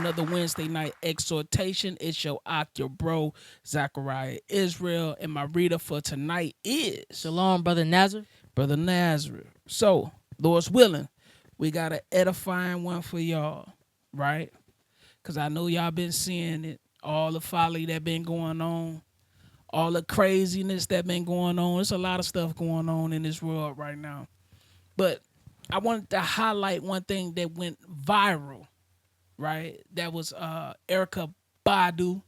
another Wednesday night exhortation. It's your your bro, Zachariah Israel. And my reader for tonight is Shalom, Brother Nazareth. Brother Nazareth. So, Lord's willing, we got an edifying one for y'all, right? Because I know y'all been seeing it, all the folly that been going on, all the craziness that been going on. There's a lot of stuff going on in this world right now. But I wanted to highlight one thing that went viral, right? That was Erykah Badu,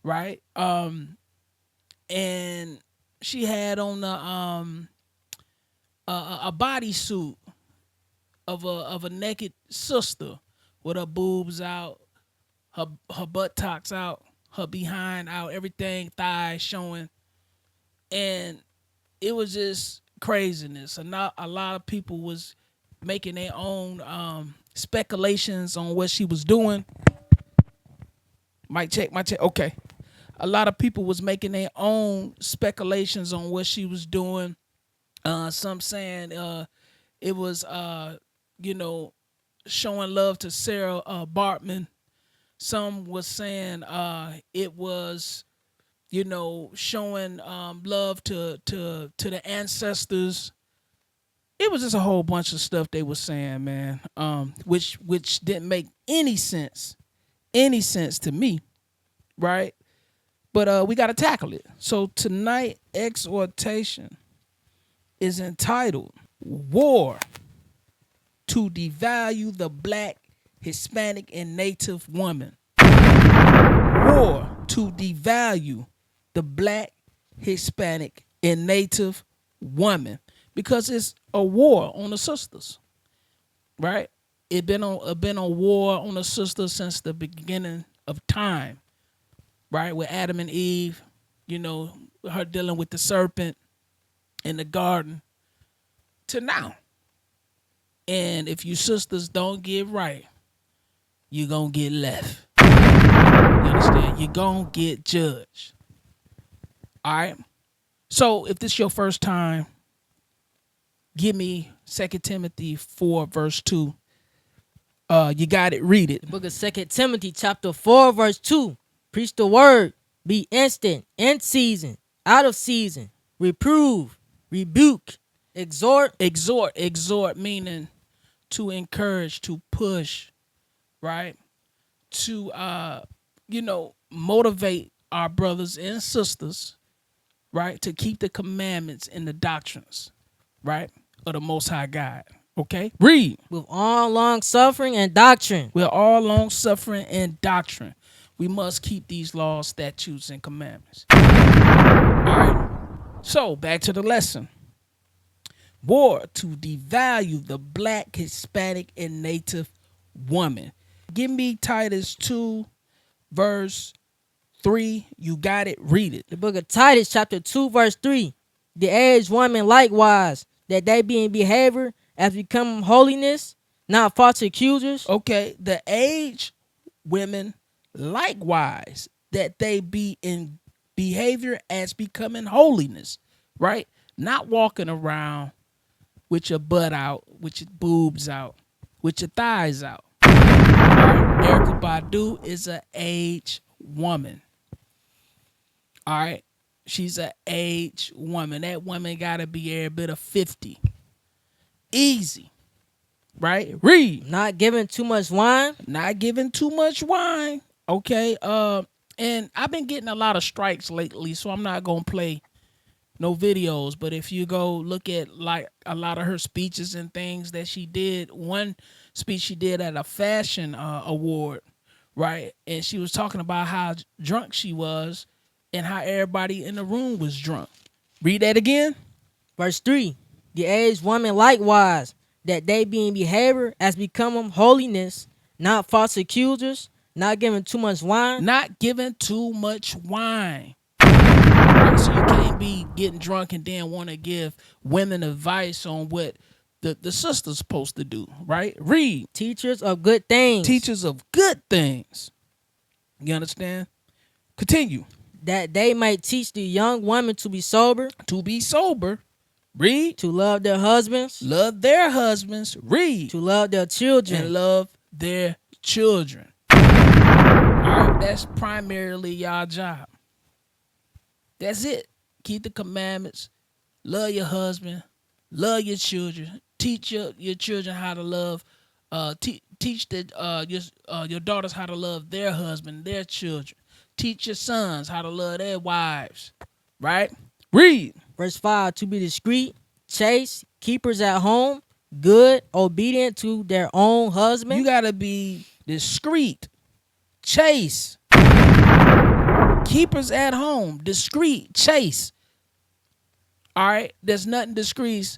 right? And she had on a bodysuit of a naked sister with her boobs out, her buttocks out, her behind out, everything, thighs showing, and it was just craziness. And a lot of people was making their own speculations on what she was doing. Mic check. Okay. A lot of people was making their own speculations on what she was doing. Some saying it was, showing love to Sarah Bartman. Some was saying it was, showing love to the ancestors. It was just a whole bunch of stuff they were saying, man, which didn't make any sense to me, right? But we got to tackle it. So tonight, exhortation is entitled "War to Devalue the Black, Hispanic, and Native Woman." War to devalue the Black, Hispanic, and Native woman, because it's a war on the sisters, right? It been a war on the sisters since the beginning of time, right? With Adam and Eve, her dealing with the serpent in the garden to now. And if you sisters don't get right, you're going to get left. You understand? You're going to get judged. All right? So if this is your first time, give me 2 Timothy 4, verse 2. You got it. Read it. The book of 2 Timothy chapter 4, verse 2. Preach the word. Be instant, in season, out of season. Reprove, rebuke, exhort. Exhort meaning to encourage, to push, right? To, motivate our brothers and sisters, right? To keep the commandments and the doctrines, right? Of the Most High God. Okay? Read. With all long suffering and doctrine. With all long suffering and doctrine. We must keep these laws, statutes, and commandments. All right? So, back to the lesson. War to devalue the Black, Hispanic, and Native woman. Give me Titus 2, verse 3. You got it. Read it. The book of Titus chapter 2, verse 3. The aged woman likewise, that they be in behavior as become holiness, not false accusers. Okay, the aged women likewise, that they be in behavior as becoming holiness, right? Not walking around with your butt out, with your boobs out, with your thighs out. Erykah Badu is an aged woman. All right? She's an aged woman. That woman got to be every bit of 50. Easy. Right? Read. Not giving too much wine. Not giving too much wine. Okay? And I've been getting a lot of strikes lately, so I'm not going to play no videos. But if you go look at like a lot of her speeches and things that she did, one speech she did at a fashion award, right? And she was talking about how drunk she was and how everybody in the room was drunk. Read that again. Verse 3. The aged woman likewise, that they be in behavior as become holiness, not false accusers, not giving too much wine. Not giving too much wine. Right? So you can't be getting drunk and then want to give women advice on what the sister's supposed to do, right? Read. Teachers of good things. Teachers of good things. You understand? Continue. That they might teach the young women to be sober. To be sober. Read. To love their husbands. Love their husbands. Read. To love their children. And love their children. All That's primarily y'all job. That's it. Keep the commandments. Love your husband. Love your children. Teach your children how to love. Teach your daughters how to love their husband, their children. Teach your sons how to love their wives. Right? Read. Verse 5, to be discreet, chaste, keepers at home, good, obedient to their own husband. You gotta be discreet, chaste, keepers at home, discreet, chaste. All right, there's nothing discreet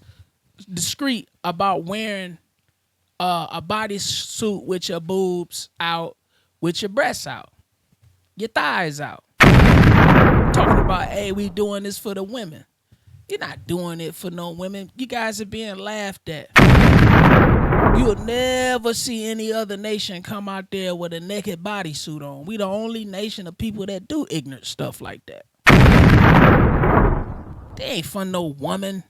about wearing a bodysuit with your boobs out, with your breasts out, your thighs out. Talking about, hey, we doing this for the women. You're not doing it for no women. You guys are being laughed at. You'll never see any other nation come out there with a naked bodysuit on. We the only nation of people that do ignorant stuff like that. They ain't for no woman,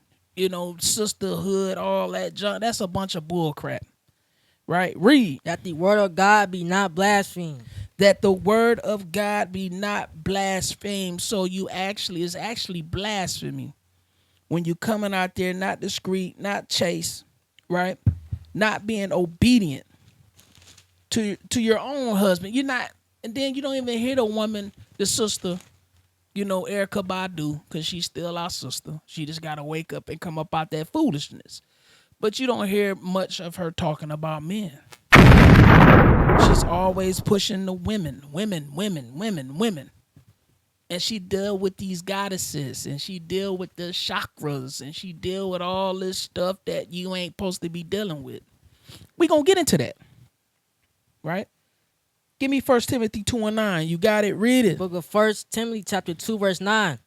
sisterhood, all that junk. That's a bunch of bull crap. Right? Read. That the word of God be not blasphemed. That the word of God be not blasphemed. So it's actually blasphemy. When you coming out there not discreet, not chaste, right? Not being obedient to your own husband. You're not, and then you don't even hear the woman, the sister, Erykah Badu, because she's still our sister. She just got to wake up and come up out that foolishness. But you don't hear much of her talking about men. She's always pushing the women. And she deal with these goddesses, and she deal with the chakras, and she deal with all this stuff that you ain't supposed to be dealing with. We gonna get into that, right? Give me 1 Timothy 2:9. You got it. Read it. Book of 1 Timothy chapter 2 verse 9.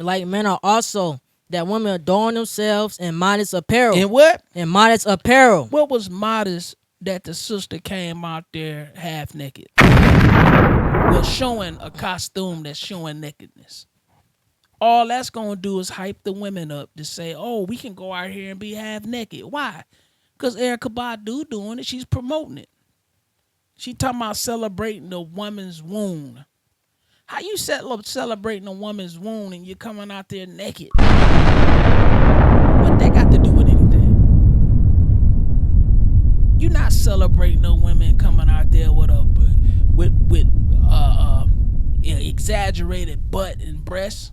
Like men are also, that women adorn themselves in modest apparel. In what? In modest apparel. What was modest that the sister came out there half naked? Was showing a costume that's showing nakedness. All that's going to do is hype the women up to say, oh, we can go out here and be half naked. Why? Because Erykah Badu doing it. She's promoting it. She talking about celebrating a woman's wound. How you celebrating a woman's wound and you're coming out there naked? What that got to do with anything? You're not celebrating no women coming out there with exaggerated butt and breasts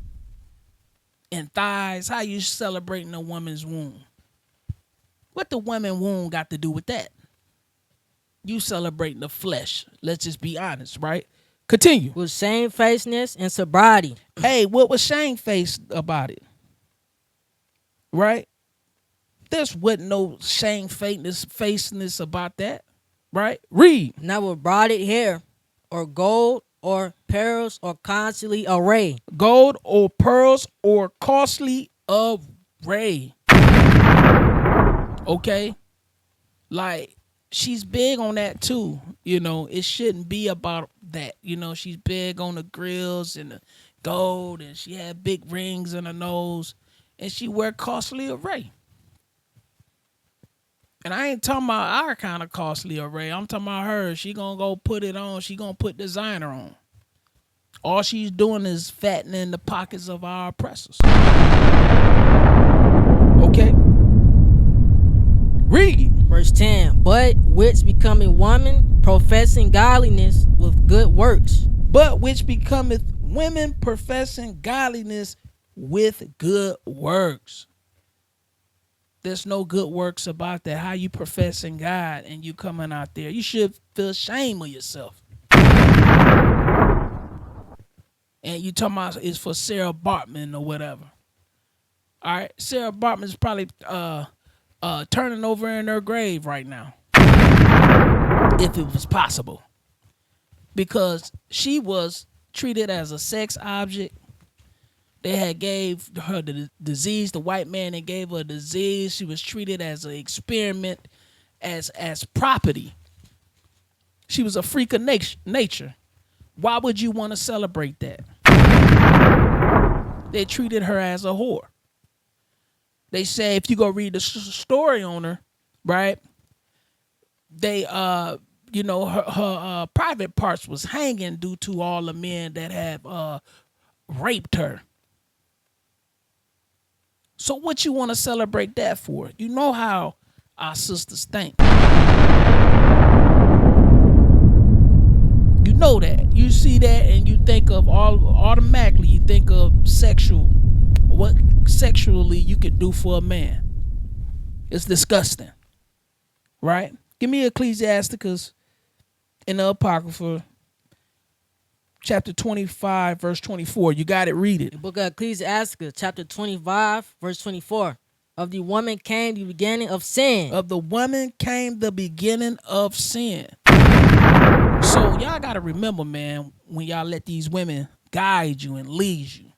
and thighs. How you celebrating a woman's wound? What the woman wound got to do with that? You celebrating the flesh. Let's just be honest, right? Continue. With shamefacedness and sobriety. Hey, what was shamefaced about it? Right? There's wasn't no shamefacedness about that. Right? Read. Not with braided hair or gold or pearls or constantly array. Gold or pearls or costly array. Okay? Like, she's big on that too. It shouldn't be about that. She's big on the grills and the gold, and she had big rings in her nose, and she wear costly array. And I ain't talking about our kind of costly array. I'm talking about her. She gonna go put it on. She gonna put designer on. All she's doing is fattening the pockets of our oppressors. Okay? Read. Verse 10. But which becoming woman professing godliness with good works. But which becometh women professing godliness with good works. There's no good works about that. How you professing God and you coming out there. You should feel shame of yourself. And you talking about it's for Sarah Bartman or whatever. All right. Sarah Bartman's probably turning over in her grave right now. If it was possible. Because she was treated as a sex object. They had gave her the disease. The white man that gave her a disease. She was treated as an experiment, as property. She was a freak of nature. Why would you want to celebrate that? They treated her as a whore. They say if you go read the story on her, right? her private parts was hanging due to all the men that have raped her. So what you want to celebrate that for? You know how our sisters think. You know that. You see that and you think of automatically you think of what sexually you could do for a man. It's disgusting. Right? Give me Ecclesiasticus in the Apocrypha, chapter 25, verse 24. You got it, read it. The book of Ecclesiasticus, chapter 25, verse 24. Of the woman came the beginning of sin. Of the woman came the beginning of sin. So y'all got to remember, man, when y'all let these women guide you and lead you.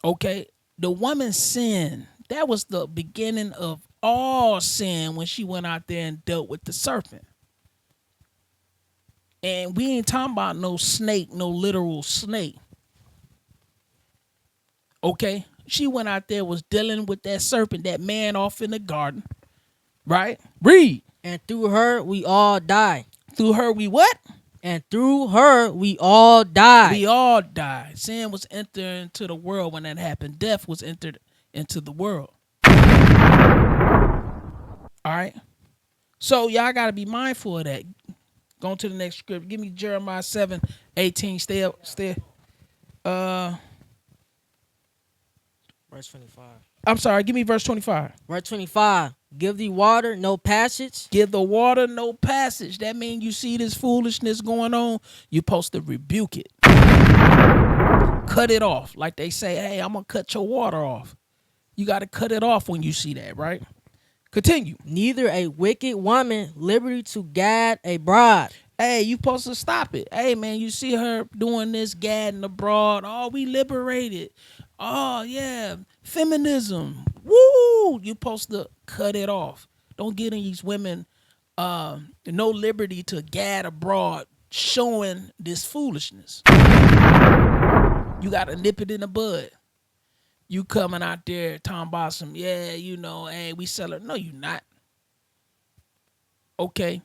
Okay? The woman sin, that was the beginning of all sin when she went out there and dealt with the serpent. And we ain't talking about no snake, no literal snake. Okay? She went out there, was dealing with that serpent, that man off in the garden. Right? Read. And through her we all die. Through her we what? And through her we all die. We all died. Sin was entered into the world when that happened. Death was entered into the world. All right? So y'all got to be mindful of that. Going to the next script. Give me Jeremiah 7:18. Stay up. Verse 25. I'm sorry. Give me verse 25. Verse 25. Give the water no passage. Give the water no passage. That means you see this foolishness going on, you're supposed to rebuke it. Cut it off. Like they say, hey, I'm going to cut your water off. You got to cut it off when you see that, right? Continue. Neither a wicked woman liberty to guide a bride. Hey, you supposed to stop it. Hey, man, you see her doing this, gadding abroad. Oh, we liberated. Oh, yeah, feminism. Woo! You supposed to cut it off. Don't give these women no liberty to gad abroad showing this foolishness. You got to nip it in the bud. You coming out there talking about some, yeah, hey, we sell it. No, you not. Okay.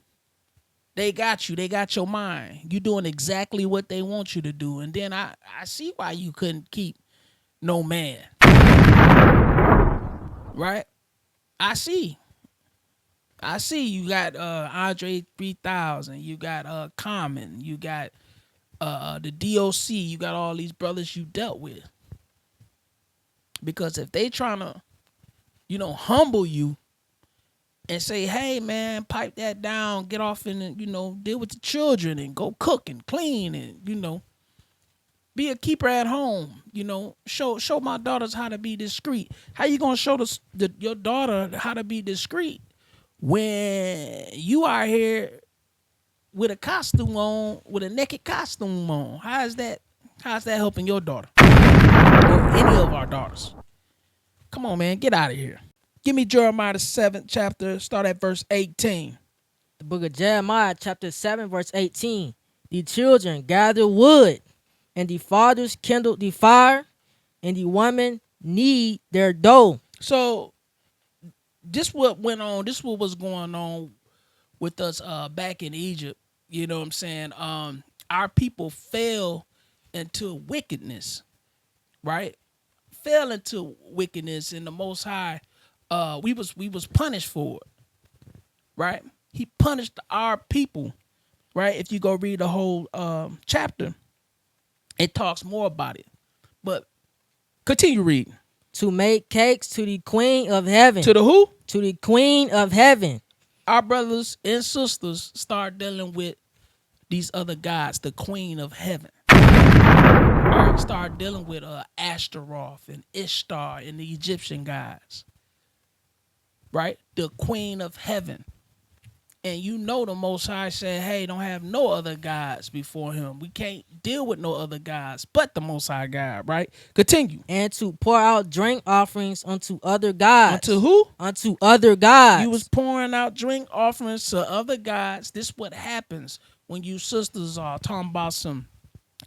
They got you. They got your mind. You doing exactly what they want you to do. And then I see why you couldn't keep no man. Right? I see you got Andre 3000. You got Common. You got the DOC. You got all these brothers you dealt with. Because if they trying to, humble you and say, hey, man, pipe that down, get off and, deal with the children and go cook and clean and, be a keeper at home, show my daughters how to be discreet. How you going to show your daughter how to be discreet when you are here with a costume on, with a naked costume on? How's that helping your daughter? Or any of our daughters? Come on, man, get out of here. Give me Jeremiah the 7th chapter, start at verse 18. The book of Jeremiah, chapter 7, verse 18. The children gathered wood, and the fathers kindled the fire, and the women knead their dough. So this what went on. This what was going on with us back in Egypt. You know what I'm saying? Our people fell into wickedness, right? Fell into wickedness, and the Most High, we was punished for it, right? He punished our people, right? If you go read the whole chapter, it talks more about it. But continue reading. To make cakes to the queen of heaven. To the who? To the queen of heaven. Our brothers and sisters start dealing with these other gods, the queen of heaven. Start dealing with Ashtaroth and Ishtar and the Egyptian gods. Right? The queen of heaven. And the Most High said, hey, don't have no other gods before him. We can't deal with no other gods but the Most High God, right? Continue. And to pour out drink offerings unto other gods. Unto who? Unto other gods. You was pouring out drink offerings to other gods. This what happens when you sisters are talking about some,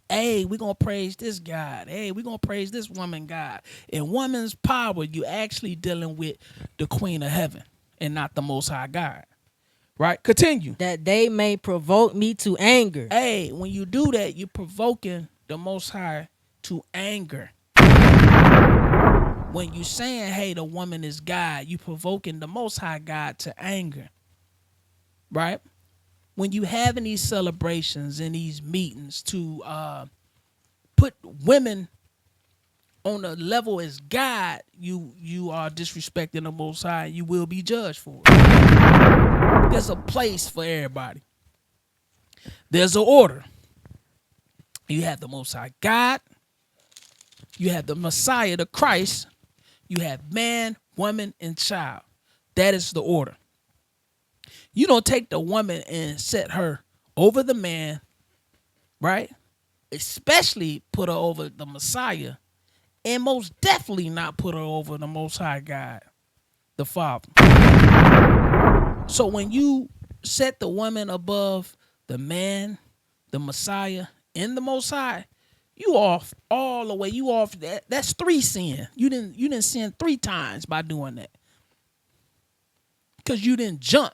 hey, we're going to praise this God. Hey, we're going to praise this woman God. In woman's power, you actually dealing with the queen of heaven and not the Most High God. Right? Continue. that they may provoke me to anger. Hey, when you do that, you're provoking the Most High to anger. When you saying, hey, the woman is God, you provoking the Most High God to anger. Right? When you having these celebrations and these meetings to put women on a level as God, you are disrespecting the Most High, and you will be judged for it. There's a place for everybody. There's an order. You have the Most High God. You have the Messiah, the Christ. You have man, woman, and child. That is the order. You don't take the woman and set her over the man, right? Especially put her over the Messiah, and most definitely not put her over the Most High God, the Father. So when you set the woman above the man, the Messiah, and the Most High, you off all the way. You off that. That's 3 sin. You didn't sin 3 times by doing that. Because you didn't jump.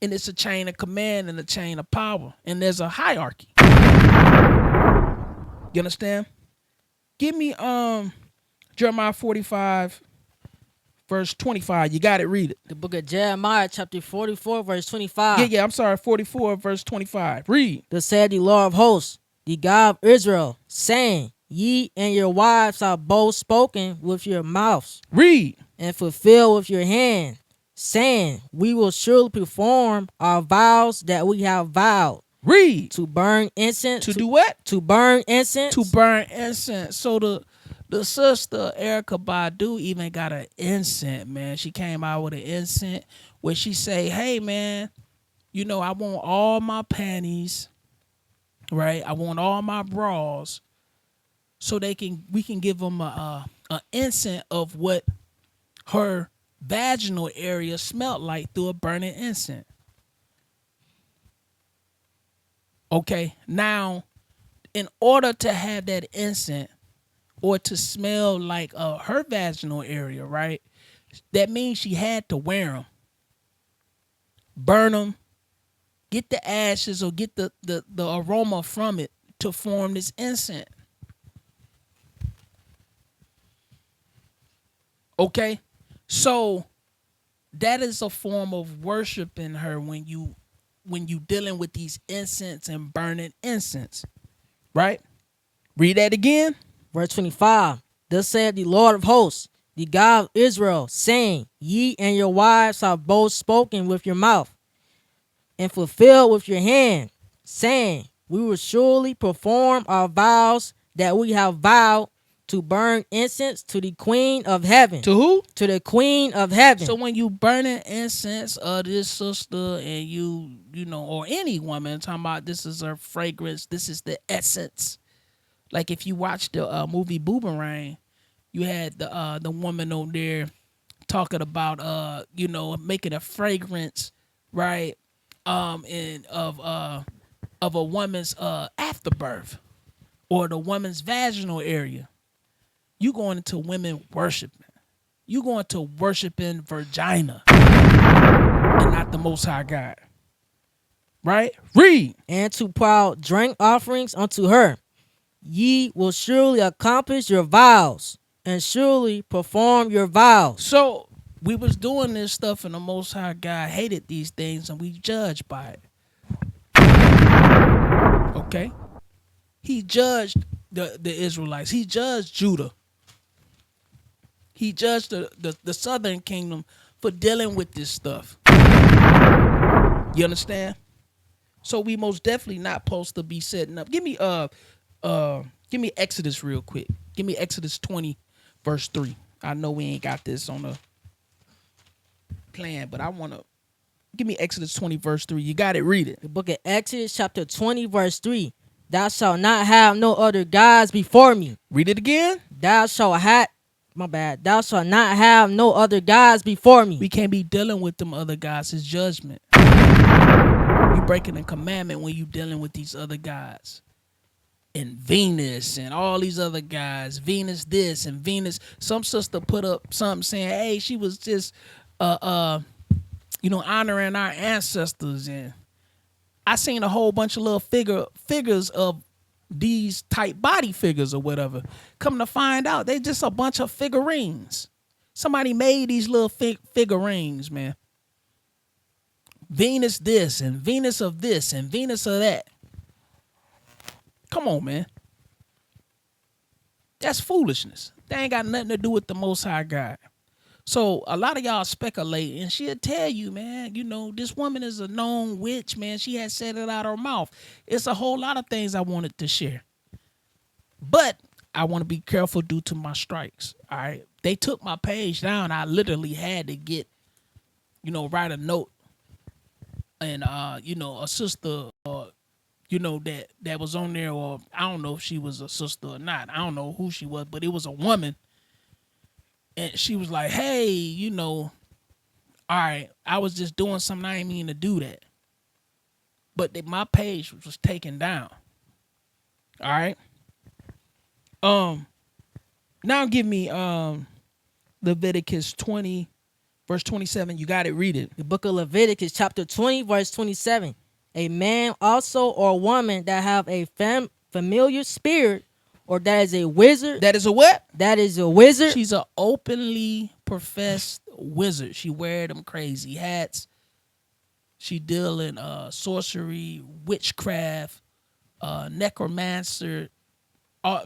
And it's a chain of command and a chain of power. And there's a hierarchy. You understand? Give me Jeremiah 45, verse 25. You got it, read it. The book of Jeremiah, chapter 44, verse 25. Yeah, I'm sorry, 44, verse 25. Read. Thus said the Lord of hosts, the God of Israel, saying, Ye and your wives have both spoken with your mouths, Read. and fulfill with your hand, saying, We will surely perform our vows that we have vowed, Read. to burn incense. To do what? To burn incense. To burn incense. So the sister Erykah Badu even got an incense, man. She came out with an incense where she say, hey, man, you know, I want all my panties, right? I want all my bras, so we can give them a incense of what her vaginal area smelled like through a burning incense. Okay, now, in order to have that incense or to smell like her vaginal area, right, that means she had to wear them, burn them, get the ashes or get the aroma from it to form this incense. Okay, so that is a form of worshiping her when you dealing with these incense and burning incense, right? Read that again. Verse 25. Thus said the Lord of hosts, the God of Israel, saying, Ye and your wives have both spoken with your mouth, and fulfilled with your hand, saying, We will surely perform our vows that we have vowed, to burn incense to the Queen of Heaven. To who? To the Queen of Heaven. So when you burning incense of this sister, and you know, or any woman, talking about this is her fragrance, this is the essence. Like if you watch the movie Boomerang, you had the woman on there talking about you know, making a fragrance, right? And of a woman's afterbirth or the woman's vaginal area. You going into women worshiping. You going to worshiping vagina and not the Most High God. Right? Read. And to pour out drink offerings unto her. Ye will surely accomplish your vows, and surely perform your vows. So we was doing this stuff, and the Most High God hated these things, and we judged by it. Okay? He judged the Israelites. He judged Judah. He judged the southern kingdom for dealing with this stuff. You understand? So we most definitely not supposed to be setting up. Give me Exodus real quick. Give me Exodus 20, verse 3. I know we ain't got this on the plan, but I want to give me Exodus 20, verse 3. You got it, read it. The book of Exodus, chapter 20, verse 3. Thou shalt not have no other gods before me. Read it again. Thou shalt not have no other gods before me. We can't be dealing with them other gods. It's judgment. You breaking a commandment when you dealing with these other gods. And Venus and all these other guys. Venus this and Venus. Some sister put up something saying, hey, she was just honoring our ancestors. And I seen a whole bunch of little figures of these type body figures or whatever. Come to find out, they just a bunch of figurines. Somebody made these little figurines, man. Venus this and Venus of this and Venus of that. Come on, man. That's foolishness. That ain't got nothing to do with the Most High God. So a lot of y'all speculate, and she'll tell you, man, this woman is a known witch, man. She had said it out of her mouth. It's a whole lot of things I wanted to share. But I want to be careful due to my strikes. All right. They took my page down. I literally had to get, write a note. And a sister that was on there, or I don't know if she was a sister or not. I don't know who she was, but it was a woman. And she was like, hey, all right, I was just doing something, I didn't mean to do that. But my page was taken down. All right. Now give me Leviticus 20, verse 27. You got it, read it. The book of Leviticus, chapter 20, verse 27. A man also or woman that have a familiar spirit, or that is a wizard. That is a what? That is a wizard. She's an openly professed wizard. She wear them crazy hats. She deal in sorcery, witchcraft, necromancer.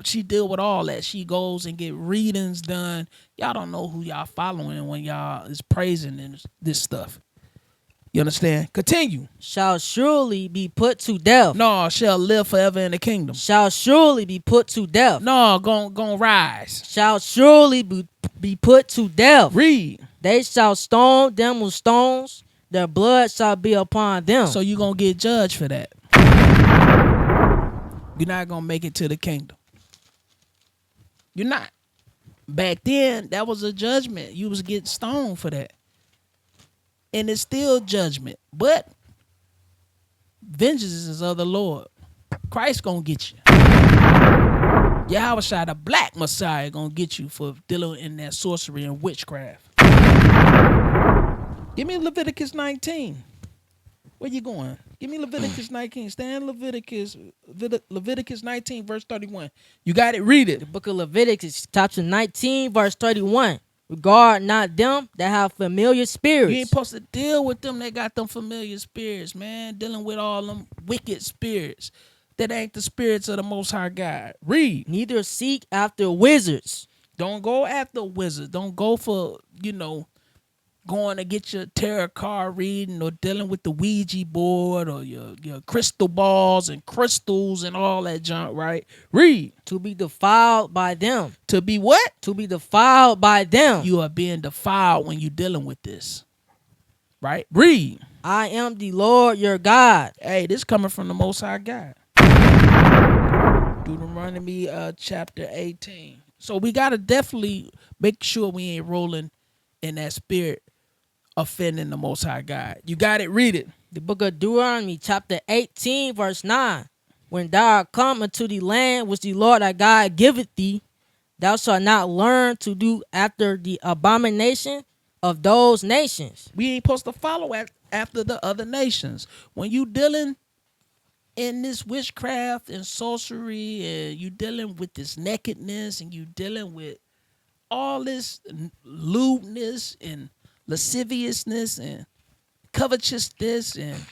She deal with all that. She goes and get readings done. Y'all don't know who y'all following when y'all is praising this stuff. You understand? Continue. Shall surely be put to death. No, shall live forever in the kingdom. Shall surely be put to death. No, gon' rise. Shall surely be put to death. Read. They shall stone them with stones. Their blood shall be upon them. So you gonna get judged for that. You're not gonna make it to the kingdom. You're not. Back then, that was a judgment. You was getting stoned for that. And it's still judgment. But vengeance is of the Lord. Christ gonna get you. Yahweh Shai, the black Messiah, gonna get you for dealing in that sorcery and witchcraft. Give me Leviticus 19. Where you going? Give me Leviticus 19. Stand Leviticus 19, verse 31. You got it. Read it. The book of Leviticus, chapter 19, verse 31. Regard not them that have familiar spirits. You ain't supposed to deal with them that got them familiar spirits, man. Dealing with all them wicked spirits that ain't the spirits of the Most High God. Read. Neither seek after wizards. Don't go after wizards. Don't go for, going to get your tarot card reading or dealing with the Ouija board or your crystal balls and crystals and all that junk, right? Read. To be defiled by them. To be what? To be defiled by them. You are being defiled when you're dealing with this, right? Read. I am the Lord your God. Hey, this coming from the Most High God. Deuteronomy chapter 18. So we got to definitely make sure we ain't rolling in that spirit offending the Most High God. You got it? Read it. The book of Deuteronomy, chapter 18, verse 9. When thou art come into the land which the Lord thy God giveth thee, thou shalt not learn to do after the abomination of those nations. We ain't supposed to follow after the other nations. When you dealing in this witchcraft and sorcery, and you dealing with this nakedness, and you dealing with all this lewdness and lasciviousness and covetousness, and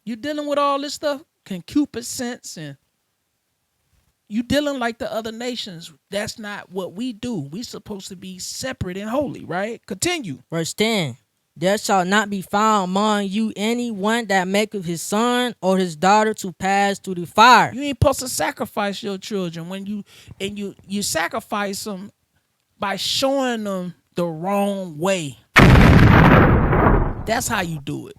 you dealing with all this stuff, concupiscence, and you dealing like the other nations. That's not what we do. We supposed to be separate and holy, right? Continue. Verse 10. There shall not be found among you any one that maketh his son or his daughter to pass through the fire. You ain't supposed to sacrifice your children when you sacrifice them by showing them the wrong way. That's how you do it.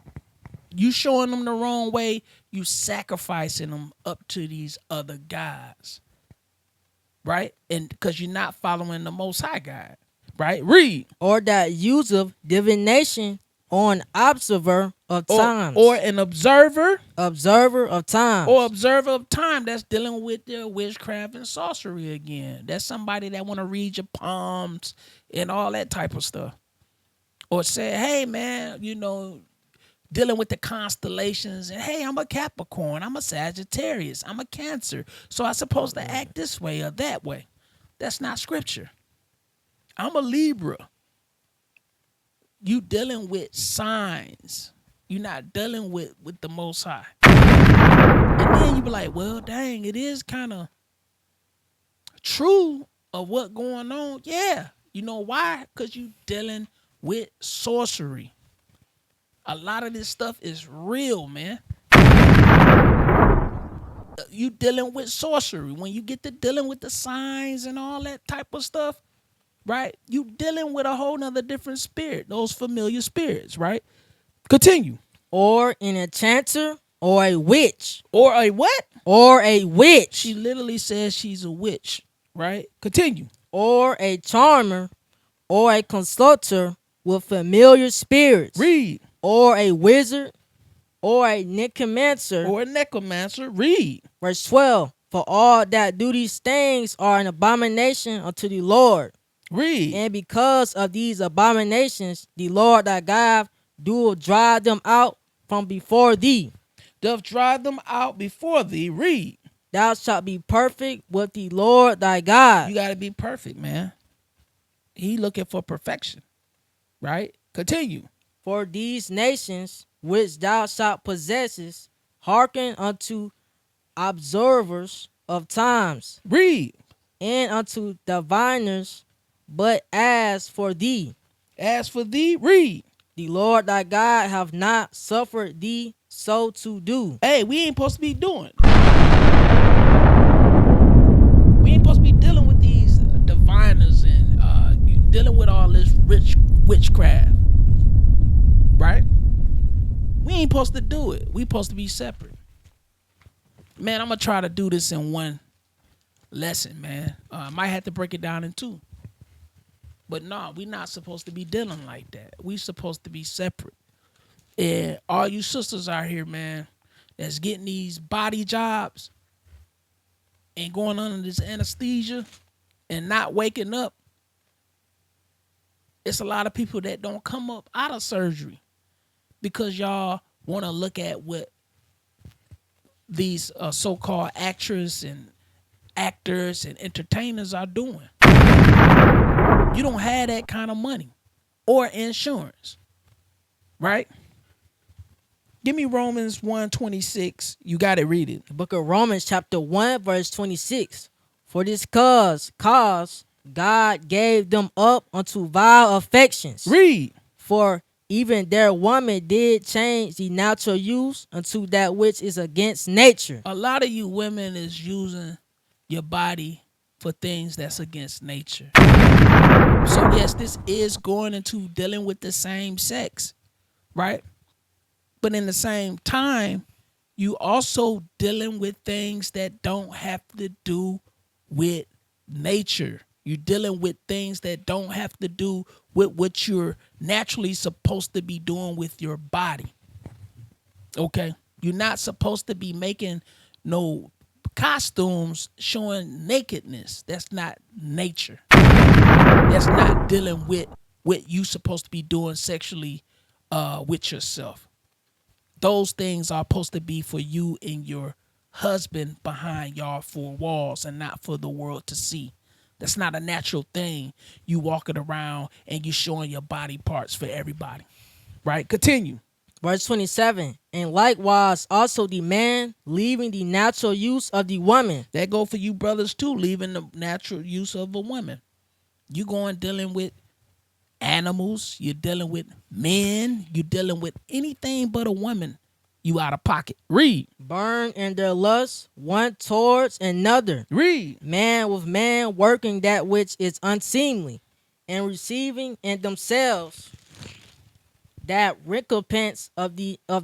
You showing them the wrong way, you sacrificing them up to these other gods, right? And because you're not following the Most High God, right? Read. Or that useth divination or an observer of times. Or an observer. Observer of time. Or observer of time. That's dealing with their witchcraft and sorcery again. That's somebody that want to read your palms and all that type of stuff. Or say, hey man, dealing with the constellations, and hey, I'm a Capricorn, I'm a Sagittarius, I'm a Cancer, so I'm supposed to act this way or that way. That's not scripture. I'm a Libra. You dealing with signs. You're not dealing with the Most High. And then you be like, well, dang, it is kind of true of what going on. Yeah. You know why? Because you dealing with sorcery. A lot of this stuff is real, man. You dealing with sorcery. When you get to dealing with the signs and all that type of stuff, right? You dealing with a whole nother different spirit. Those familiar spirits, right? Continue. Or an enchanter, or a witch. Or a what? Or a witch. She literally says she's a witch, right? Continue. Or a charmer, or a consulter with familiar spirits. Read. Or a wizard, or a necromancer. Or a necromancer. Read. Verse 12. For all that do these things are an abomination unto the Lord. Read. And because of these abominations, the Lord thy God do drive them out from before thee. Doth drive them out before thee. Read. Thou shalt be perfect with the Lord thy God. You got to be perfect, man. He looking for perfection, right? Continue. For these nations which thou shalt possess, hearken unto observers of times. Read. And unto diviners, but as for thee, read. The Lord thy God have not suffered thee so to do. Hey, we ain't supposed to be doing. We ain't supposed to be dealing with these diviners and dealing with all this witchcraft, right? We ain't supposed to do it. We supposed to be separate. Man, I'm gonna try to do this in one lesson, man. I might have to break it down in two. But no, we not supposed to be dealing like that. We supposed to be separate. And all you sisters out here, man, that's getting these body jobs and going under this anesthesia and not waking up, it's a lot of people that don't come up out of surgery because y'all want to look at what these so-called actors and actors and entertainers are doing. You don't have that kind of money or insurance, right? Give me Romans 1:26. You got to read it. The book of Romans chapter 1 verse 26. For this cause God gave them up unto vile affections. Read. For even their woman did change the natural use unto that which is against nature. A lot of you women is using your body for things that's against nature. So yes, this is going into dealing with the same sex, right? But in the same time, you also dealing with things that don't have to do with nature. You're dealing with things that don't have to do with what you're naturally supposed to be doing with your body. Okay? You're not supposed to be making no costumes showing nakedness. That's not nature. That's not dealing with what you supposed to be doing sexually with yourself. Those things are supposed to be for you and your husband behind y'all four walls and not for the world to see. That's not a natural thing. You walking around and you showing your body parts for everybody. Right? Continue. Verse 27. And likewise also the man leaving the natural use of the woman. That go for you brothers too, leaving the natural use of a woman. You going dealing with animals, you're dealing with men, you're dealing with anything but a woman, you out of pocket. Read. Burn in their lust one towards another. Read. Man with man working that which is unseemly, and receiving in themselves that recompense of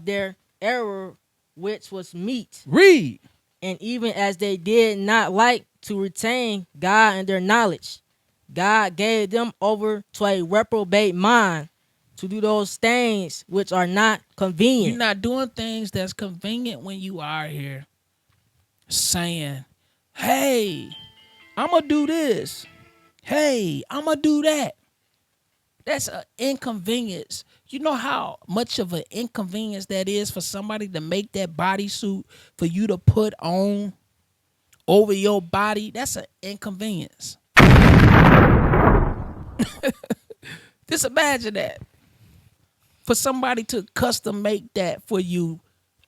their error which was meet. Read. And even as they did not like to retain God in their knowledge, God gave them over to a reprobate mind to do those things which are not convenient. You're not doing things that's convenient when you are here saying, hey, I'm going to do this. Hey, I'm going to do that. That's an inconvenience. You know how much of an inconvenience that is for somebody to make that bodysuit for you to put on over your body? That's an inconvenience. Just imagine that. For somebody to custom make that for you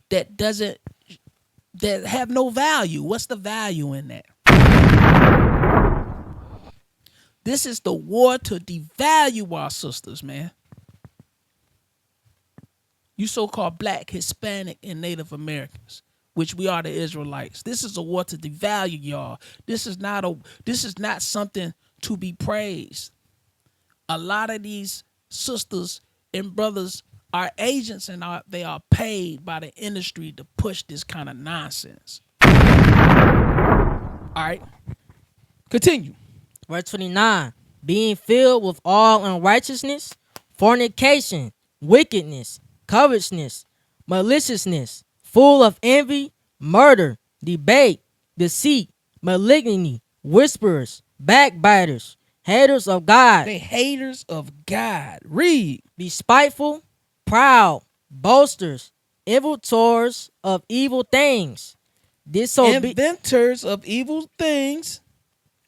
that doesn't that have no value. What's the value in that? This is the war to devalue our sisters, man. You so-called black, Hispanic, and Native Americans, which we are the Israelites. This is a war to devalue y'all. This is not something to be praised. A lot of these sisters and brothers are agents and they are paid by the industry to push this kind of nonsense. All right. Continue. Verse 29. Being filled with all unrighteousness, fornication, wickedness, covetousness, maliciousness, full of envy, murder, debate, deceit, malignity, whisperers, backbiters, haters of God. They haters of God. Read. Be spiteful, proud, boasters, inventors of evil things, Inventors of evil things.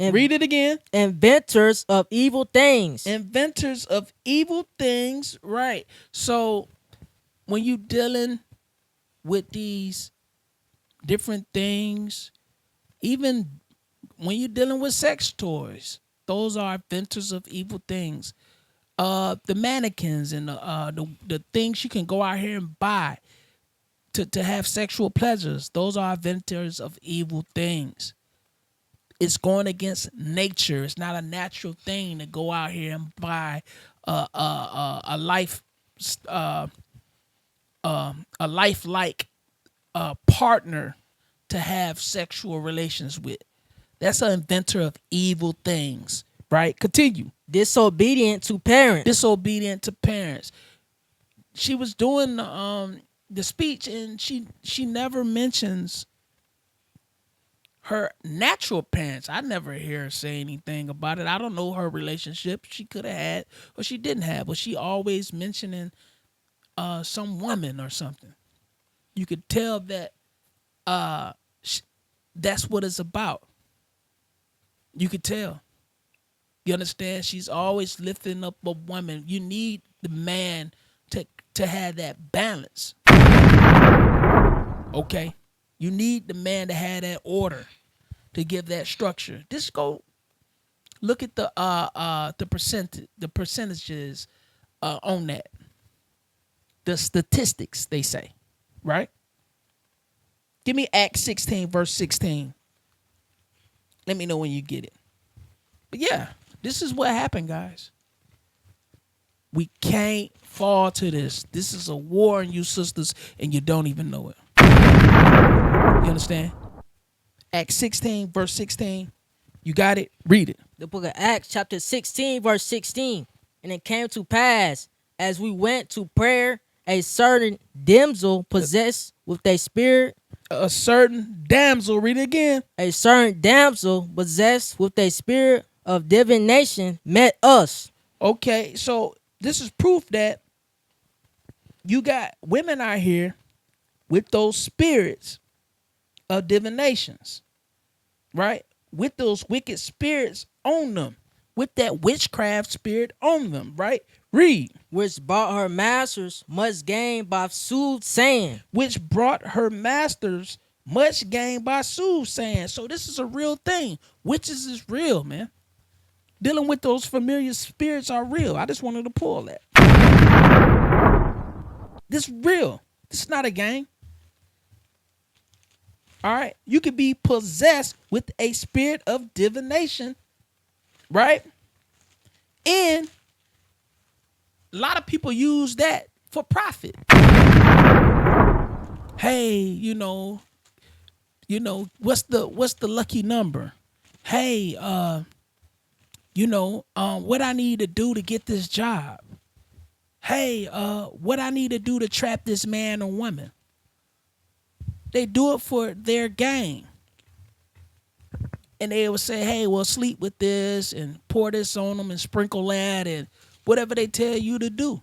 Read it again. Inventors of evil things. Inventors of evil things. Right. So when you dealing with these different things, even when you're dealing with sex toys, those are inventors of evil things. The mannequins and the things you can go out here and buy to have sexual pleasures, those are inventors of evil things. It's going against nature. It's not a natural thing to go out here and buy a lifelike partner to have sexual relations with. That's an inventor of evil things, right? Continue. Disobedient to parents. Disobedient to parents. She was doing the speech, and she never mentions her natural parents. I never hear her say anything about it. I don't know her relationship she could have had or she didn't have, but she always mentioning some woman or something. You could tell that that's what it's about. You could tell. You understand? She's always lifting up a woman. You need the man to have that balance. Okay? You need the man to have that order, to give that structure. Just go look at the percentages on that. The statistics, they say, right? Give me Acts 16, verse 16. Let me know when you get it. But yeah, this is what happened, guys. We can't fall to this. This is a war on you sisters, and you don't even know it. You understand? Acts 16, verse 16. You got it? Read it. The book of Acts, chapter 16, verse 16. And it came to pass, as we went to prayer, a certain damsel possessed with a spirit. A certain damsel, read it again. A certain damsel possessed with a spirit of divination met us. Okay, so this is proof that you got women out here with those spirits of divinations, right? With those wicked spirits on them, with that witchcraft spirit on them, right? Read. Which brought her masters much gain by soothsaying. Which brought her masters much gain by soothsaying. So this is a real thing. Witches is real, man. Dealing with those familiar spirits are real. I just wanted to pull that. This is real. This is not a game. All right. You could be possessed with a spirit of divination, right? And a lot of people use that for profit. Hey, you know, what's the lucky number? Hey, what I need to do to get this job. Hey, what I need to do to trap this man or woman. They do it for their gain. And they will say, hey, well, sleep with this and pour this on them and sprinkle that and whatever they tell you to do.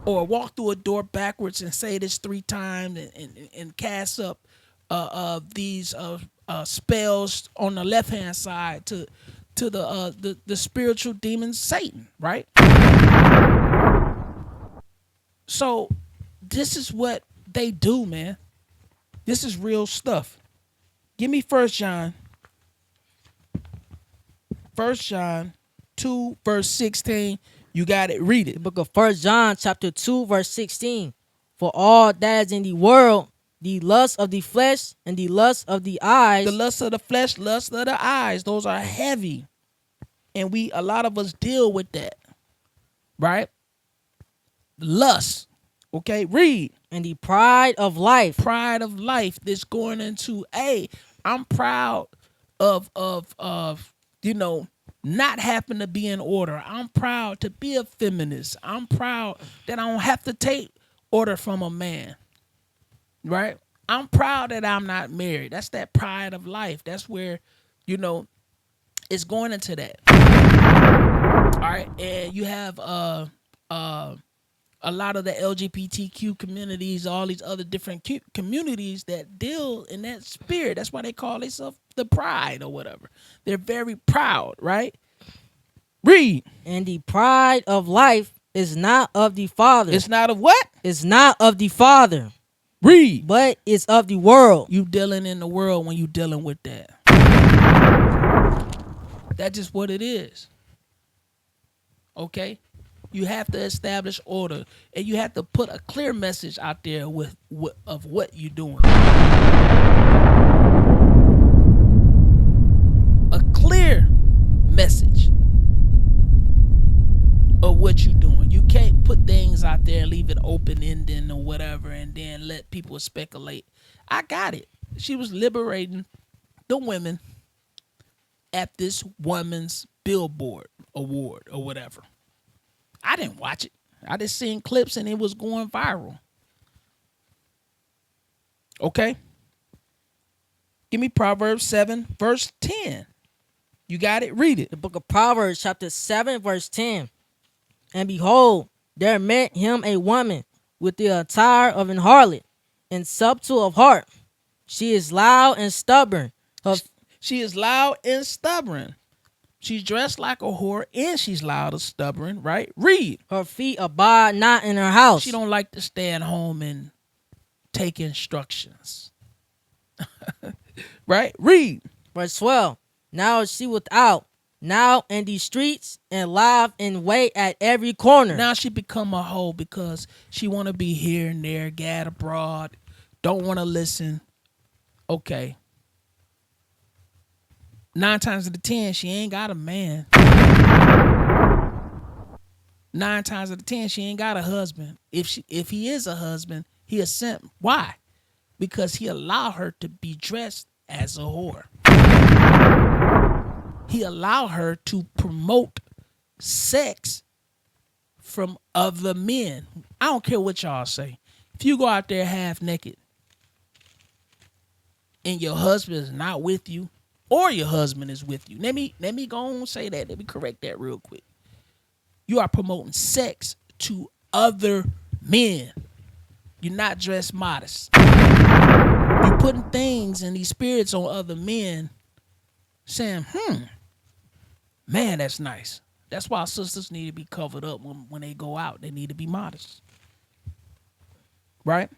Or walk through a door backwards and say this 3 times and cast up these spells on the left hand side to the spiritual demon Satan, right? So this is what they do, man. This is real stuff. Give me 1 John 2 verse 16. You got it. Read The it. book of 1 John chapter 2 verse 16. For all that is in the world, the lust of the flesh and the lust of the eyes. The lust of the flesh, lust of the eyes, those are heavy. And a lot of us deal with that. Right? Lust. Okay, read. And the pride of life. Pride of life that's going into, hey, I'm proud of not having to be in order. I'm proud to be a feminist. I'm proud that I don't have to take order from a man. Right? I'm proud that I'm not married. That's that pride of life. That's where, it's going into that. All right. And you have a lot of the LGBTQ communities, all these other different communities that deal in that spirit. That's why they call themselves the pride or whatever. They're very proud, right? Read. And the pride of life is not of the Father. It's not of what? It's not of the Father. Read. But it's of the world. You dealing in the world when you dealing with that. That's just what it is. Okay? You have to establish order, and you have to put a clear message out there of what you're doing. A clear message of what you're doing. You can't put things out there and leave it open-ended or whatever and then let people speculate. I got it. She was liberating the women at this woman's Billboard award or whatever. I didn't watch it. I just seen clips and it was going viral. Okay? Give me Proverbs 7, verse 10. You got it? Read it. The book of Proverbs chapter 7 verse 10. And behold, there met him a woman with the attire of an harlot and subtle of heart. She is loud and stubborn. She is loud and stubborn. She's dressed like a whore and she's loud and stubborn, right? Read. Her feet abide not in her house. She don't like to stay at home and take instructions. Right? Read. Verse 12. Now is she without, now in the streets, and live in wait at every corner. Now she become a hoe because she want to be here and there, gad abroad, don't want to listen. Okay. 9 times out of 10, she ain't got a man. 9 times out of 10, she ain't got a husband. If he is a husband, he a simp. Why? Because he allow her to be dressed as a whore. He allow her to promote sex from other men. I don't care what y'all say. If you go out there half naked and your husband is not with you, or your husband is with you. Let me go on and say that. Let me correct that real quick. You are promoting sex to other men. You're not dressed modest. You're putting things and these spirits on other men saying, man, that's nice. That's why sisters need to be covered up when they go out. They need to be modest. Right?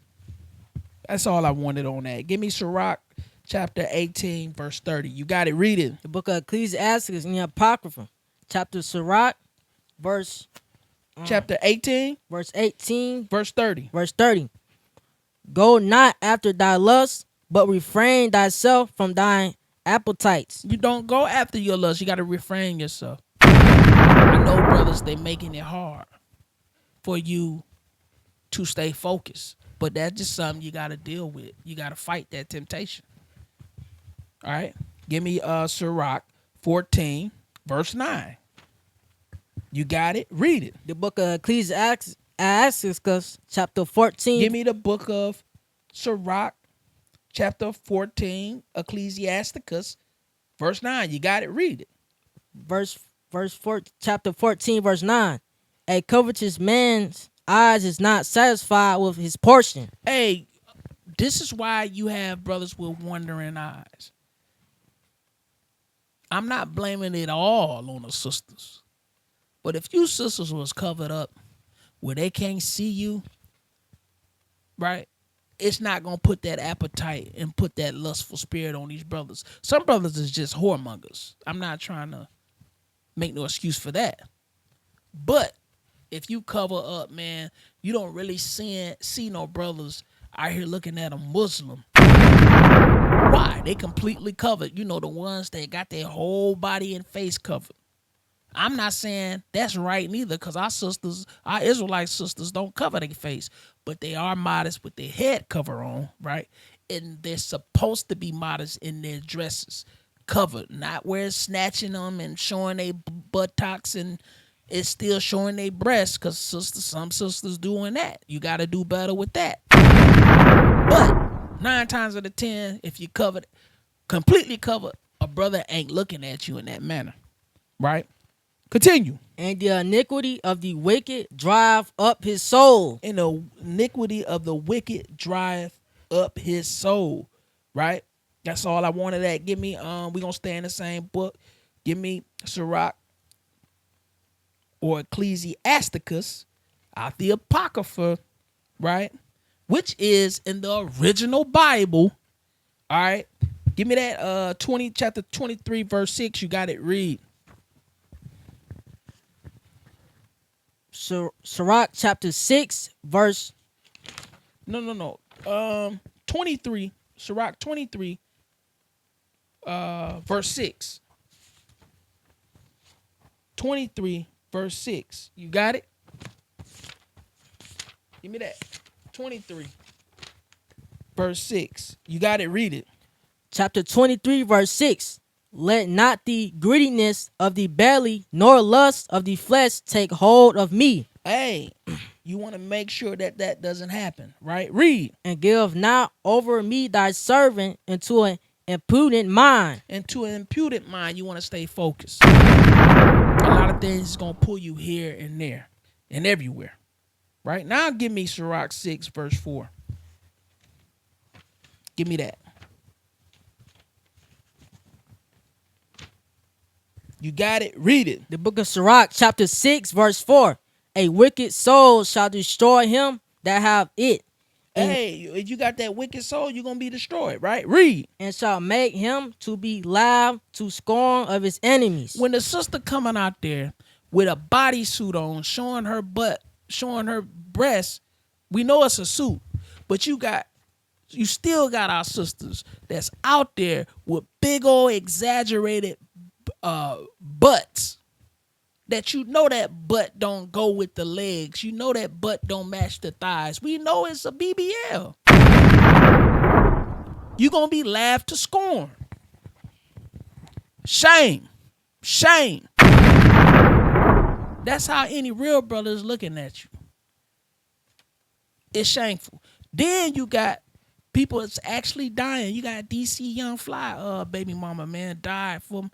That's all I wanted on that. Give me Sirach chapter 18, verse 30. You got it. Read it. The book of Ecclesiastes in the Apocrypha. Chapter Sirach, verse... chapter 18. Verse 18. Verse 30. Verse 30. Go not after thy lust, but refrain thyself from thine appetites. You don't go after your lust. You got to refrain yourself. I know, brothers, they making it hard for you to stay focused. But that's just something you got to deal with. You got to fight that temptation. All right. Give me Sirach 14, verse 9. You got it? Read it. The book of Ecclesiastes, chapter 14. Give me the book of Sirach, chapter 14, Ecclesiasticus, verse 9. You got it? Read it. Verse chapter 14, verse 9. A covetous man's eyes is not satisfied with his portion. Hey, this is why you have brothers with wandering eyes. I'm not blaming it all on the sisters. But if you sisters was covered up where they can't see you, right? It's not going to put that appetite and put that lustful spirit on these brothers. Some brothers is just whoremongers. I'm not trying to make no excuse for that. But if you cover up, man, you don't really see no brothers out here looking at a Muslim. Why? They completely covered. You know, the ones that got their whole body and face covered. I'm not saying that's right neither, because our Israelite sisters don't cover their face, but they are modest with their head cover on, right? And they're supposed to be modest in their dresses, covered, not where it's snatching them and showing their buttocks and it's still showing their breasts, because some sisters doing that. You got to do better with that. But 9 times out of 10, if you covered, completely covered, a brother ain't looking at you in that manner, right? Continue. And the iniquity of the wicked drive up his soul. And the iniquity of the wicked drive up his soul, right? That's all I wanted. That give me we gonna stay in the same book. Give me Sirach or Ecclesiasticus out the Apocrypha, right? Which is in the original Bible. All right. Give me that chapter 23, verse 6. You got it. Read. Sirach chapter 6, verse. No. 23. Sirach 23, verse 6. 23, verse 6. You got it? Give me that. 23, verse 6. You got it? Read it. Chapter 23, verse 6. Let not the greediness of the belly nor lust of the flesh take hold of me. Hey, you want to make sure that doesn't happen, right? Read. And give not over me thy servant into an impudent mind. Into an impudent mind, you want to stay focused. A lot of things is going to pull you here and there and everywhere. Right? Now give me Sirach 6, verse 4. Give me that. You got it? Read it. The book of Sirach, chapter 6, verse 4. A wicked soul shall destroy him that have it. Hey, if you got that wicked soul, you're going to be destroyed, right? Read. And shall make him to be loud to scorn of his enemies. When the sister coming out there with a bodysuit on, showing her butt, showing her breasts, we know it's a suit, but you still got our sisters that's out there with big old exaggerated butts, that you know that butt don't go with the legs, you know that butt don't match the thighs. We know it's a BBL. You gonna be laughed to scorn. Shame. That's how any real brother is looking at you. It's shameful. Then you got people that's actually dying. You got DC Young Fly, baby mama, man, died from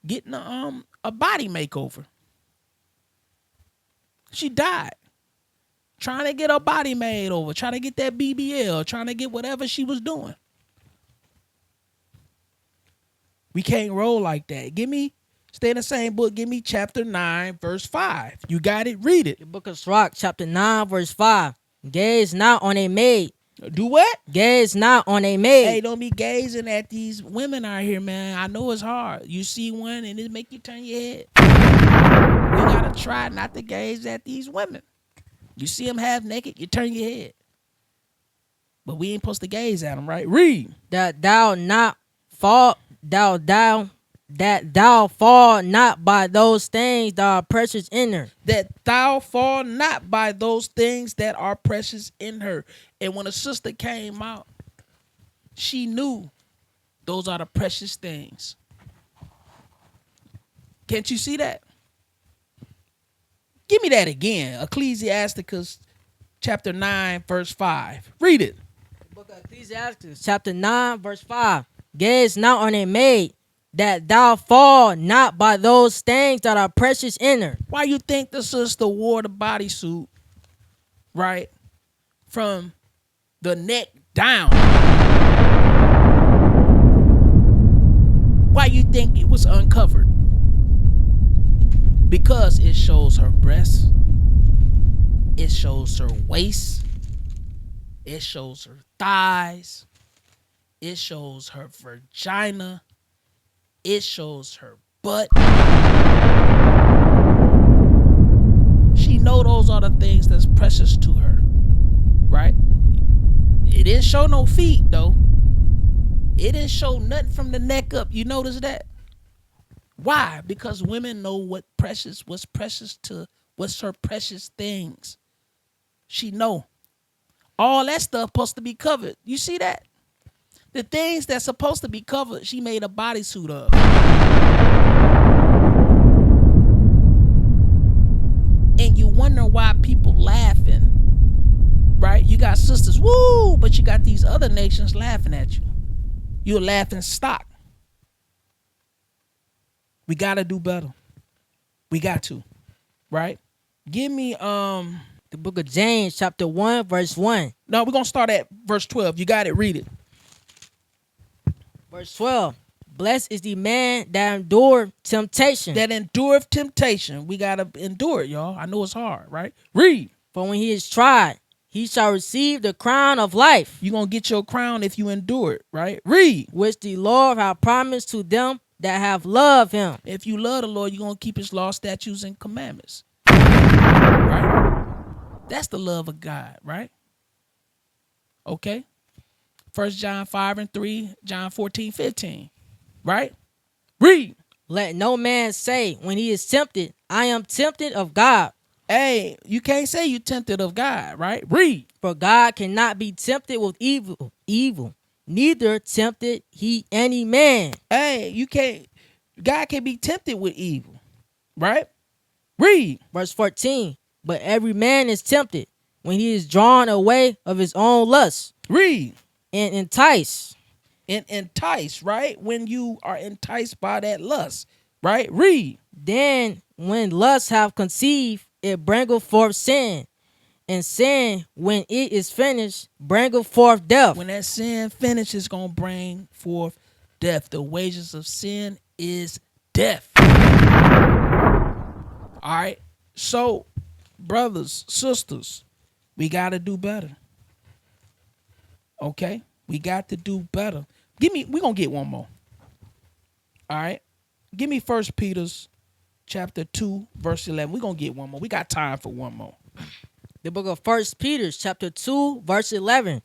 getting a body makeover. She died trying to get her body made over, trying to get that BBL, trying to get whatever she was doing. We can't roll like that. Stay in the same book. Give me chapter 9, verse 5. You got it? Read it. The book of Sirach, chapter 9, verse 5. Gaze not on a maid. Do what? Gaze not on a maid. Hey, don't be gazing at these women out here, man. I know it's hard. You see one and it make you turn your head. We gotta try not to gaze at these women. You see them half naked, you turn your head. But we ain't supposed to gaze at them, right? Read. That thou fall not by those things that are precious in her. That thou fall not by those things that are precious in her. And when a sister came out, she knew those are the precious things. Can't you see that? Give me that again. Ecclesiasticus chapter 9, verse 5. Read it. The book of Ecclesiasticus chapter 9, verse 5. Gaze not on a maid, that thou fall not by those things that are precious in her. Why you think the sister wore the bodysuit, right, from the neck down? Why you think it was uncovered? Because it shows her breasts, it shows her waist, it shows her thighs, it shows her vagina, it shows her butt. She know those are the things that's precious to her, right? It didn't show no feet though. It didn't show nothing from the neck up. You notice that? Why? Because women know what's precious to what's her precious things. She know. All that stuff supposed to be covered. You see that? The things that's supposed to be covered, she made a bodysuit of. And you wonder why people laughing, right? You got sisters, woo, but you got these other nations laughing at you. You're laughing stock. We got to do better. We got to, right? Give me The book of James, chapter 1, verse 1. No, we're going to start at verse 12. You got it. Read it. Verse 12. Blessed is the man that endure temptation. That endureth temptation. We got to endure it, y'all. I know it's hard, right? Read. For when he is tried, he shall receive the crown of life. You're going to get your crown if you endure it, right? Read. Which the Lord hath promised to them that have loved him. If you love the Lord, you're going to keep his law, statutes, and commandments. Right? That's the love of God, right? Okay. 1 John 5 and 3, John 14, 15. Right? Read. Let no man say when he is tempted, I am tempted of God. Hey, you can't say you tempted of God, right? Read. For God cannot be tempted with evil. Neither tempted he any man. Hey, you can't. God can be tempted with evil, right? Read. Verse 14. But every man is tempted when he is drawn away of his own lust. Read. And enticed. And entice, right? When you are enticed by that lust, right? Read. Then when lust have conceived, it bringeth forth sin. And sin, when it is finished, bringeth forth death. When that sin finishes, it's going to bring forth death. The wages of sin is death. All right. So, brothers, sisters, we got to do better. Okay? We got to do better. We're going to get one more. All right? Give me 1 Peter's chapter 2, verse 11. We're going to get one more. We got time for one more. The book of 1 Peter, chapter 2, verse 11.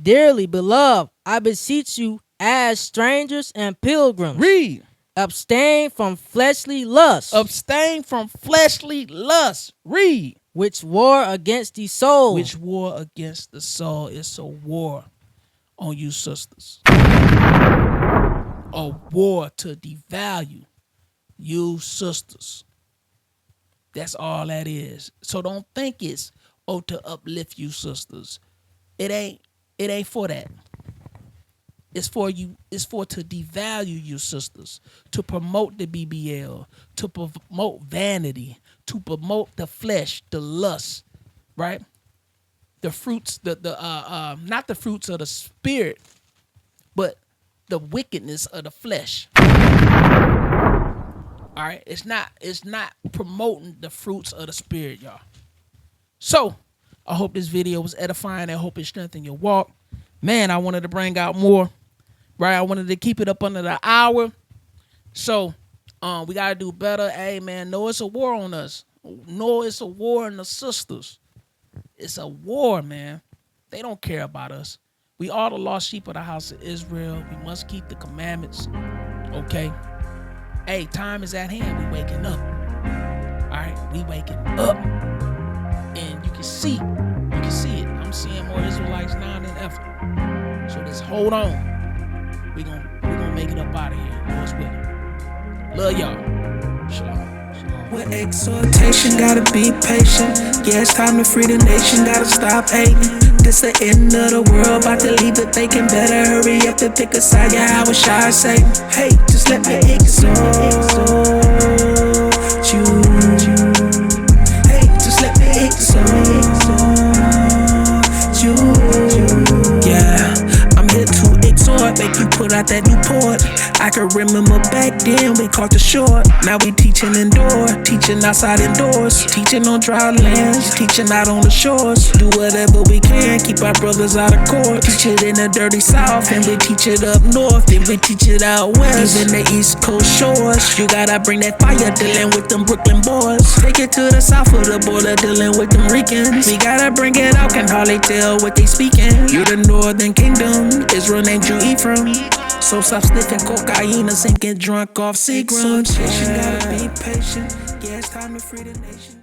Dearly beloved, I beseech you as strangers and pilgrims. Read. Abstain from fleshly lusts. Abstain from fleshly lusts. Read. Which war against the soul. Which war against the soul. It's a war on you sisters. A war to devalue you sisters. That's all that is. So don't think it's to uplift you sisters. It ain't for that. It's for you. It's for to devalue you sisters, to promote the BBL, to promote vanity, to promote the flesh, the lust, right? The fruits, not the fruits of the spirit, but the wickedness of the flesh. All right, it's not promoting the fruits of the spirit, y'all. So, I hope this video was edifying. I hope it strengthened your walk. Man, I wanted to bring out more, right? I wanted to keep it up under the hour. So, we got to do better. Hey, man, no, it's a war on us. No, it's a war on the sisters. It's a war, man. They don't care about us. We are the lost sheep of the house of Israel. We must keep the commandments, okay? Hey, time is at hand. We waking up. All right, we waking up. And you can see it. I'm seeing more Israelites now than ever. So just hold on. We gonna make it up out of here. Lord's willing. Love y'all. Shalom. With exhortation, gotta be patient. Yeah, it's time to free the nation, gotta stop hating. This the end of the world, about to leave it vacant. Better hurry up and pick a side. Yeah, I wish I say, hey, just let me exalt you. Hey, just let me exalt you. Yeah, I'm here to exhort, make you put out that Newport. I can remember back then we caught the short. Now we teaching indoor, teaching outside indoors, teaching on dry lands, teaching out on the shores. Do whatever we can, keep our brothers out of court. Teach it in the dirty south, and we teach it up north, then we teach it out west, even the east coast shores. You gotta bring that fire, dealing with them Brooklyn boys. Take it to the south of the border, dealing with them Ricans. We gotta bring it out, can hardly tell what they speaking. You the northern kingdom, Israel named you Ephraim. So stop sniffing cocaine and sinking drunk off Seagram. So patient, gotta be patient. Yeah, it's time to free the nation.